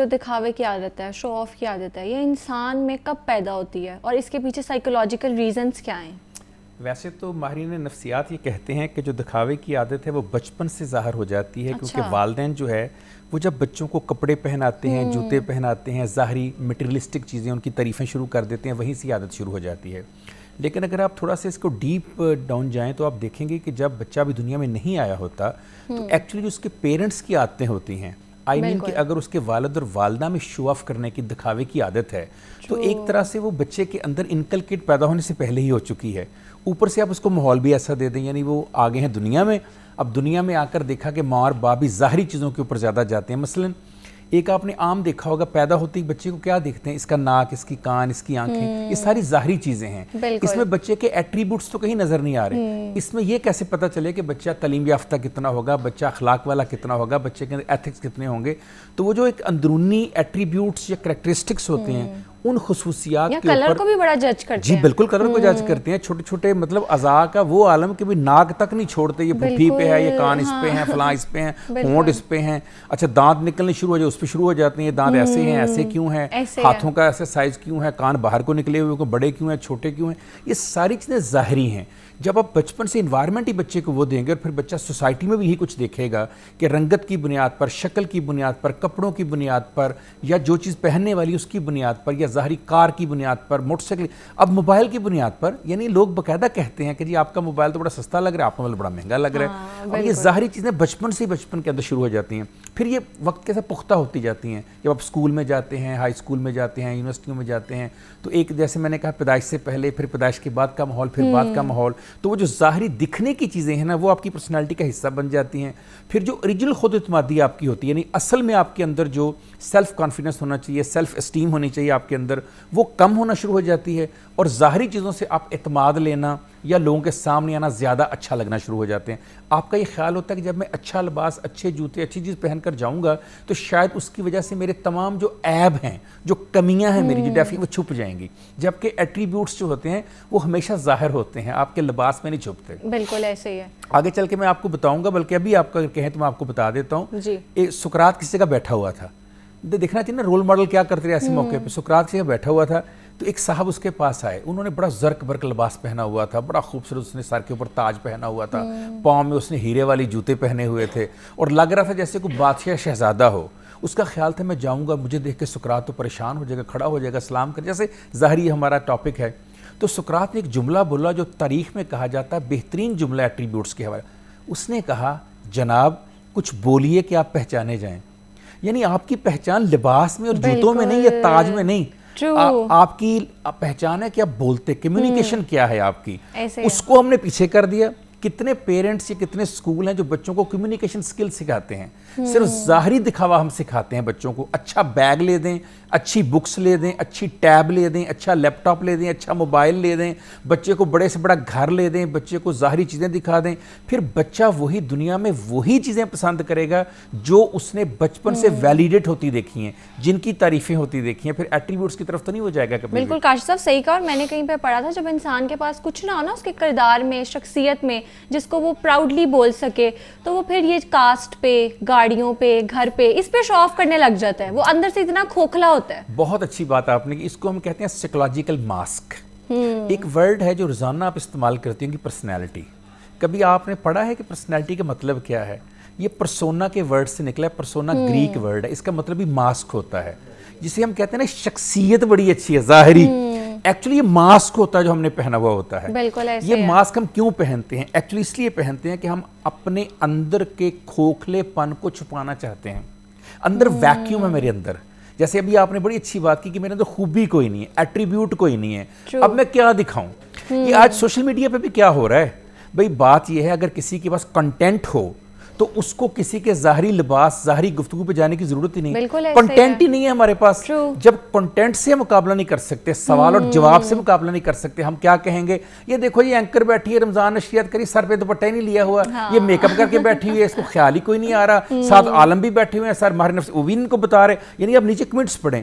جو دکھاوے کی عادت ہے، شو آف کی عادت ہے، یہ انسان میں کب پیدا ہوتی ہے اور اس کے پیچھے سائیکولوجیکل ریزنز کیا ہیں؟ ویسے تو ماہرین نفسیات یہ کہتے ہیں کہ جو دکھاوے کی عادت ہے وہ بچپن سے ظاہر ہو جاتی ہے، کیونکہ والدین جو ہے وہ جب بچوں کو کپڑے پہناتے ہیں، جوتے پہناتے ہیں، ظاہری مٹیریلسٹک چیزیں ان کی تعریفیں شروع کر دیتے ہیں، وہیں سے عادت شروع ہو جاتی ہے۔ لیکن اگر آپ تھوڑا سا اس کو ڈیپ ڈاؤن جائیں تو آپ دیکھیں گے کہ جب بچہ بھی دنیا میں نہیں آیا ہوتا تو ایکچولی جو اس کے پیرنٹس کی عادتیں ہوتی ہیں، آئی مین کہ اگر اس کے والد اور والدہ میں شو آف کرنے کی، دکھاوے کی عادت ہے تو ایک طرح سے وہ بچے کے اندر انکلکیٹ پیدا ہونے سے پہلے ہی ہو چکی ہے۔ اوپر سے آپ اس کو ماحول بھی ایسا دے دیں، یعنی وہ آگے ہیں دنیا میں، اب دنیا میں آ کر دیکھا کہ ماں اور باپ بھی ظاہری چیزوں کے اوپر زیادہ جاتے ہیں۔ مثلا ایک آپ نے عام دیکھا ہوگا، پیدا ہوتے ہی بچے کو کیا دیکھتے ہیں؟ اس کا ناک، اس کی کان، اس کی آنکھیں، یہ ساری ظاہری چیزیں ہیں۔ اس میں بچے کے ایٹریبیوٹس تو کہیں نظر نہیں آ رہے۔ اس میں یہ کیسے پتہ چلے کہ بچہ تعلیم یافتہ کتنا ہوگا، بچہ اخلاق والا کتنا ہوگا، بچے کے اندر ایتھکس کتنے ہوں گے؟ تو وہ جو ایک اندرونی ایٹریبیوٹس یا کریکٹرسٹکس ہوتے ہیں، ان خصوصیات کے اوپر کلر کو بھی بڑا جج کرتے ہیں۔ جی بالکل، کلر کو جج کرتے ہیں۔ چھوٹے چھوٹے مطلب اعضاء کا وہ عالم کہ بھی ناک تک نہیں چھوڑتے، یہ پھپھی پہ ہے، یہ کان اس پہ ہیں، فلاں اس پہ ہیں، ہونٹ اس پہ ہیں، اچھا دانت نکلنے شروع ہو جائے اس پہ شروع ہو جاتے ہیں، دانت ایسے ہیں، ایسے کیوں ہیں، ہاتھوں کا ایسے سائز کیوں ہے، کان باہر کو نکلے ہوئے کو بڑے کیوں ہیں، چھوٹے کیوں ہیں، یہ ساری چیزیں ظاہری ہیں۔ جب آپ بچپن سے انوائرمنٹ ہی بچے کو وہ دیں گے اور پھر بچہ سوسائٹی میں بھی یہی کچھ دیکھے گا کہ رنگت کی بنیاد پر، شکل کی بنیاد پر، کپڑوں کی بنیاد پر، یا جو چیز پہننے والی اس کی بنیاد پر، یا ظاہری کار کی بنیاد پر، موٹر سائیکل، اب موبائل کی بنیاد پر، یعنی لوگ باقاعدہ کہتے ہیں کہ جی آپ کا موبائل تو بڑا سستا لگ رہا ہے، آپ کا موبائل بڑا مہنگا لگ رہا ہے۔ اور یہ ظاہری چیزیں بچپن سے ہی بچپن کے اندر شروع ہو جاتی ہیں، پھر یہ وقت کے ساتھ پختہ ہوتی جاتی ہیں۔ جب آپ اسکول میں جاتے ہیں، ہائی اسکول میں جاتے ہیں، یونیورسٹیوں میں جاتے ہیں، تو ایک جیسے میں نے کہا پیدائش سے پہلے، پھر پیدائش کے بعد کا ماحول، پھر بعد کا ماحول، تو وہ جو ظاہری دکھنے کی چیزیں ہیں نا وہ آپ کی پرسنالٹی کا حصہ بن جاتی ہیں۔ پھر جو اوریجنل خود اعتمادی آپ کی ہوتی ہے، یعنی اصل میں آپ کے اندر جو سیلف کانفیڈنس ہونا چاہیے، سیلف اسٹیم ہونی چاہیے آپ کے اندر، وہ کم ہونا شروع ہو جاتی ہے، اور ظاہری چیزوں سے آپ اعتماد لینا یا لوگوں کے سامنے آنا زیادہ اچھا لگنا شروع ہو جاتے ہیں۔ آپ کا یہ خیال ہوتا ہے کہ جب میں اچھا لباس، اچھے جوتے، اچھی چیز پہن کر جاؤں گا تو شاید اس کی وجہ سے میرے تمام جو عیب ہیں، جو کمیاں ہیں میری، جو ڈیفی، وہ چھپ جائیں گی، جبکہ ایٹریبیوٹس جو ہوتے ہیں وہ ہمیشہ ظاہر ہوتے ہیں، آپ کے لباس میں نہیں چھپتے۔ بالکل ایسے ہی ہے۔ آگے چل کے میں آپ کو بتاؤں گا، بلکہ ابھی آپ اگر کہیں تو میں آپ کو بتا دیتا ہوں۔ سقراط کسی جگہ بیٹھا ہوا تھا، دیکھنا چاہیے نا رول ماڈل کیا کرتے رہے ایسے موقع پہ۔ سقراط کسی جگہ بیٹھا ہوا تھا تو ایک صاحب اس کے پاس آئے، انہوں نے بڑا زرق برق لباس پہنا ہوا تھا، بڑا خوبصورت، اس نے سر کے اوپر تاج پہنا ہوا تھا، پاؤں میں اس نے ہیرے والی جوتے پہنے ہوئے تھے، اور لگ رہا تھا جیسے کوئی بادشاہ شہزادہ ہو۔ اس کا خیال تھا میں جاؤں گا، مجھے دیکھ کے سقراط تو پریشان ہو جائے گا، کھڑا ہو جائے گا، سلام کر، جیسے ظاہری ہمارا ٹاپک ہے۔ تو سقراط نے ایک جملہ بولا جو تاریخ میں کہا جاتا ہے بہترین جملہ ایٹریبیوٹس کے حوالے۔ اس نے کہا، جناب کچھ بولیے کہ آپ پہچانے جائیں، یعنی آپ کی پہچان لباس میں اور جوتوں میں نہیں، یا تاج میں نہیں، آپ کی پہچان ہے کہ آپ بولتے، کمیونیکیشن کیا ہے آپ کی، اس کو ہم نے پیچھے کر دیا۔ کتنے پیرنٹس یا کتنے سکول ہیں جو بچوں کو کمیونیکیشن سکل سکھاتے ہیں، صرف ظاہری دکھاوا ہم سکھاتے ہیں بچوں کو، اچھا بیگ لے دیں، اچھی بکس لے دیں، اچھی ٹیب لے دیں، اچھا لیپ ٹاپ لے دیں، اچھا موبائل لے دیں، بچے کو بڑے سے بڑا گھر لے دیں، بچے کو ظاہری چیزیں دکھا دیں، پھر بچہ وہی دنیا میں وہی چیزیں پسند کرے گا جو اس نے بچپن سے ویلیڈیٹ ہوتی دیکھی ہیں، جن کی تعریفیں ہوتی دیکھی ہیں، پھر ایٹریبیوٹس کی طرف تو نہیں ہو جائے گا کبھی۔ بالکل کاشف صاحب صحیح کہا، اور میں نے کہیں پہ پڑھا تھا جب انسان کے پاس کچھ نہ ہو نا اس کے کردار میں، شخصیت میں، جس کو وہ پراؤڈلی بول سکے، تو وہ پھر یہ کاسٹ پہ، گاڑیوں پہ، گھر پہ، اس پہ شو آف کرنے لگ جاتا ہے، وہ اندر سے اتنا کھوکھلا ہوتا ہے۔ بہت اچھی بات آپ نے کی، اس کو ہم کہتے ہیں سائیکولوجیکل ماسک۔ ایک ورڈ ہے جو روزانہ آپ استعمال کرتے ہیں کہ پرسنالٹی۔ کبھی آپ نے پڑھا ہے کہ پرسنالٹی کا مطلب کیا ہے؟ یہ پرسونا کے ورڈ سے نکلا ہے، پرسونا گریک ورڈ ہے، اس کا مطلب بھی ماسک ہوتا ہے، جسے ہم کہتے ہیں نا شخصیت بڑی اچھی ہے ظاہری، ایکچولی یہ ماسک ہوتا ہے جو ہم نے پہنا ہوا ہوتا ہے۔ بالکل ایسے یہ ماسک ہم کیوں پہنتے ہیں؟ ایکچولی اس لیے پہنتے ہیں کہ ہم اپنے اندر کے کھوکھلے پن کو چھپانا چاہتے ہیں۔ اندر ویکیوم ہے میرے اندر، جیسے ابھی آپ نے بڑی اچھی بات کی کہ میرے اندر خوبی کوئی نہیں ہے، ایٹریبیوٹ کوئی نہیں ہے، اب میں کیا دکھاؤں؟ یہ آج سوشل میڈیا پہ بھی کیا ہو رہا ہے بھئی، بات یہ ہے اگر کسی کے پاس کنٹینٹ ہو تو اس کو کسی کے ظاہری لباس، ظاہری گفتگو پہ جانے کی ضرورت ہی نہیں، کنٹینٹ ہی نہیں ہے ہمارے پاس۔ جب کنٹینٹ سے مقابلہ نہیں کر سکتے، سوال اور جواب سے مقابلہ نہیں کر سکتے، ہم کیا کہیں گے؟ یہ دیکھو یہ اینکر بیٹھی ہے، رمضان نشریات کری، سر پہ دوپٹہ ہی نہیں لیا ہوا، یہ میک اپ کر کے بیٹھی ہوئی ہے، اس کو خیال ہی کوئی نہیں آ رہا، ساتھ عالم بھی بیٹھے ہوئے ہیں، سر ماہر نفس وہ بھی ان کو بتا رہے، یعنی اب نیچے کمنٹس پڑھیں۔